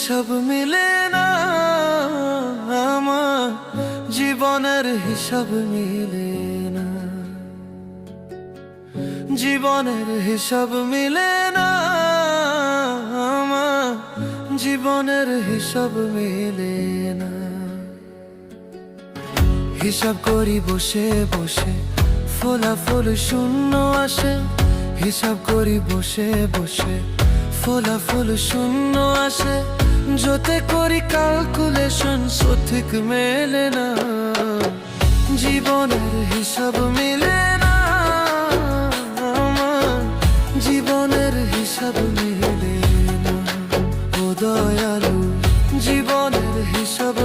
হিসাব মিলে না, আমার জীবনের হিসাব মিলে না, জীবনের হিসাব মিলে না, আমার জীবনের হিসাব মিলে না। হিসাব করি বসে বসে, ফলাফল শূন্য আসে। হিসাব করি বসে বসে, ফলাফল শূন্য আসে। যতে করি ক্যালকুলেশন সঠিক মেলে না, জীবনের হিসাব মিলে না, আমার জীবনের হিসাব মিলে না। ও দয়ালু, জীবনের হিসাব